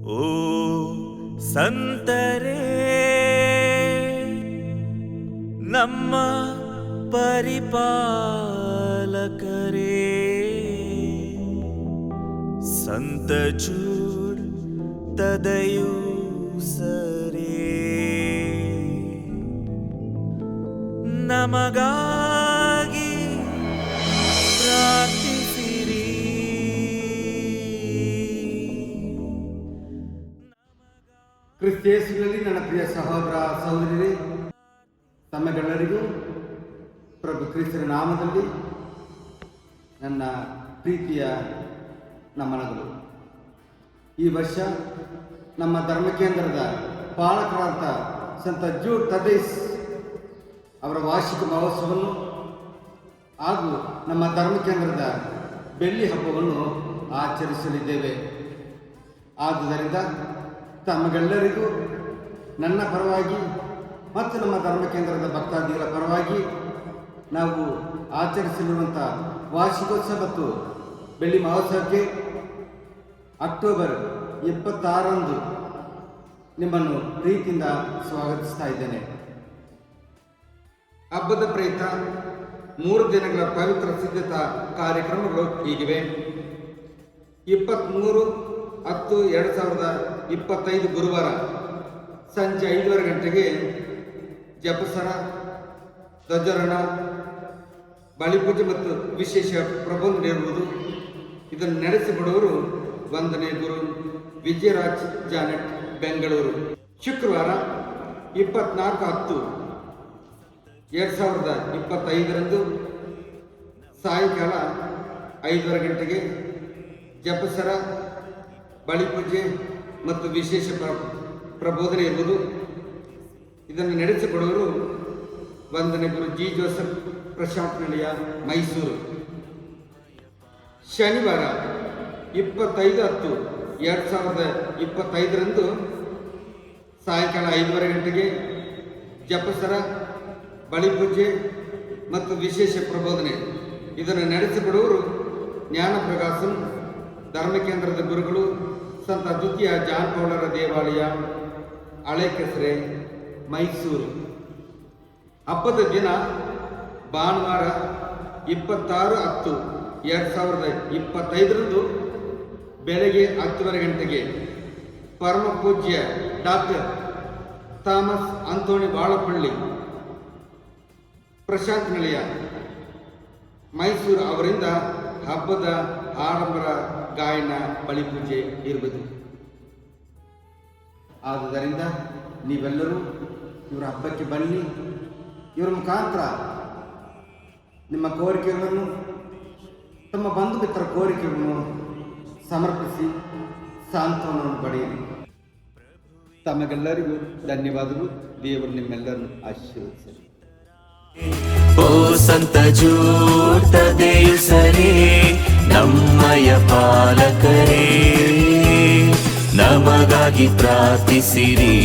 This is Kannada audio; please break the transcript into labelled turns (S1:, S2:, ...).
S1: ಓ ಸಂತರೇ, ನಮ್ಮ ಪರಿಪಾಲಕರೇ, ಸಂತ ಜೂಡ್ ತದಯು ಸರೇ, ನಮಗಾಗಿ ಪ್ರಾರ್ಥಿಸಿರಿ.
S2: ಕ್ರಿಸ್ತೇಸುಗಳಲ್ಲಿ ನನ್ನ ಪ್ರಿಯ ಸಹೋದರ ಸಹೋದರಿಯರೇ, ತಮ್ಮೆಲ್ಲರಿಗೂ ಪ್ರಭು ಕ್ರಿಸ್ತನ ನಾಮದಲ್ಲಿ ನನ್ನ ಪ್ರೀತಿಯ ನಮನಗಳು. ಈ ವರ್ಷ ನಮ್ಮ ಧರ್ಮಕೇಂದ್ರದ ಪಾಲಕರಾದ ಸಂತ ಜೂಡ್ ತದೇಸ್ ಅವರ ವಾರ್ಷಿಕ ಮಹೋತ್ಸವವನ್ನು ಹಾಗೂ ನಮ್ಮ ಧರ್ಮಕೇಂದ್ರದ ಬೆಳ್ಳಿ ಹಬ್ಬವನ್ನು ಆಚರಿಸಲಿದ್ದೇವೆ. ಆದುದರಿಂದ ತಮಗೆಲ್ಲರಿಗೂ ನನ್ನ ಪರವಾಗಿ ಮತ್ತು ನಮ್ಮ ಧರ್ಮಕೇಂದ್ರದ ಭಕ್ತಾದಿಗಳ ಪರವಾಗಿ ನಾವು ಆಚರಿಸಲಿರುವಂಥ ವಾರ್ಷಿಕೋತ್ಸವ ಮತ್ತು ಬೆಳ್ಳಿ ಮಹೋತ್ಸವಕ್ಕೆ ಅಕ್ಟೋಬರ್ 26ರಂದು ನಿಮ್ಮನ್ನು ಪ್ರೀತಿಯಿಂದ ಸ್ವಾಗತಿಸ್ತಾ ಇದ್ದೇನೆ. ಹಬ್ಬದ ಪ್ರಯುಕ್ತ 3 ದಿನಗಳ ಪವಿತ್ರ ಸಿದ್ಧತಾ ಕಾರ್ಯಕ್ರಮಗಳು ಹೀಗಿವೆ. 23/10/2025 ಗುರುವಾರ ಸಂಜೆ 5:30 ಗಂಟೆಗೆ ಜಪಸರ, ಧ್ವಜಾರೋಹಣ, ಬಲಿಪೂಜೆ ಮತ್ತು ವಿಶೇಷ ಪ್ರಬಂಧ ಇರುವುದು. ಇದನ್ನು ನಡೆಸಿಕೊಡುವರು ವಂದನೆ ಗುರು ವಿಜಯರಾಜ್ ಜಾನೆಟ್, ಬೆಂಗಳೂರು. ಶುಕ್ರವಾರ 24/10/2025 ಸಾಯಂಕಾಲ 5:30 ಗಂಟೆಗೆ ಜಪಸರ, ಬಲಿಪೂಜೆ ಮತ್ತು ವಿಶೇಷ ಪ್ರಬೋಧನೆ ಇರುವುದು. ಇದನ್ನು ನಡೆಸಿಕೊಡುವರು ವಂದನೆ ಗುರು ಜಿ ಜೋಸೆಫ್, ಪ್ರಶಾಂತ್ ನಿಲಯ, ಮೈಸೂರು. ಶನಿವಾರ 25/10/2025 ಸಾಯಂಕಾಲ 5:30 ಗಂಟೆಗೆ ಜಪಸರ, ಬಲಿಪೂಜೆ ಮತ್ತು ವಿಶೇಷ ಪ್ರಬೋಧನೆ ಇದನ್ನು ನಡೆಸಿಕೊಡುವರು ಜ್ಞಾನ ಪ್ರಕಾಶನ್, ಧರ್ಮಕೇಂದ್ರದ ಗುರುಗಳು, ಸಂತ ದ್ವಿತೀಯ ಜಾನ್ ಪೌಲರ ದೇವಾಲಯ, ಹಳೆ ಕೆಸರೆ, ಮೈಸೂರು. ಹಬ್ಬದ ದಿನ ಭಾನುವಾರ 26/10/2025 ಬೆಳಗ್ಗೆ 10:30 ಗಂಟೆಗೆ ಪರಮ ಪೂಜ್ಯ ಡಾಕ್ಟರ್ ಥಾಮಸ್ ಅಂತೋಣಿ ವಾಳಪಳ್ಳಿ, ಪ್ರಶಾಂತ್ ನಿಲಯ, ಮೈಸೂರು ಅವರಿಂದ ಹಬ್ಬದ ಆಡಂಬರ ಗಾಯನ, ಬಲಿಪೂಜೆ ಇರುವುದು. ಆದುದರಿಂದ ನೀವೆಲ್ಲರೂ ಇವರ ಹಬ್ಬಕ್ಕೆ ಬನ್ನಿ. ಇವರ ಮುಖಾಂತರ ನಿಮ್ಮ ಕೋರಿಕೆಗಳನ್ನು, ತಮ್ಮ ಬಂಧು ಮಿತ್ರರ ಕೋರಿಕೆಗಳನ್ನು ಸಮರ್ಪಿಸಿ ಸಾಂತ್ವನವನ್ನು ಪಡೆಯಿರಿ. ತಮಗೆಲ್ಲರಿಗೂ ಧನ್ಯವಾದಗಳು. ದೇವರು ನಿಮ್ಮೆಲ್ಲರನ್ನು ಆಶೀರ್ವದಿಸಲಿ.
S1: ಓ ಸಂತ ಜೂಡ್ ತದೆಯು ಸರೇ, ನಮ್ಮಯ ಪಾಲಕರೇ, ನಮಗಾಗಿ ಪ್ರಾರ್ಥಿಸಿರಿ.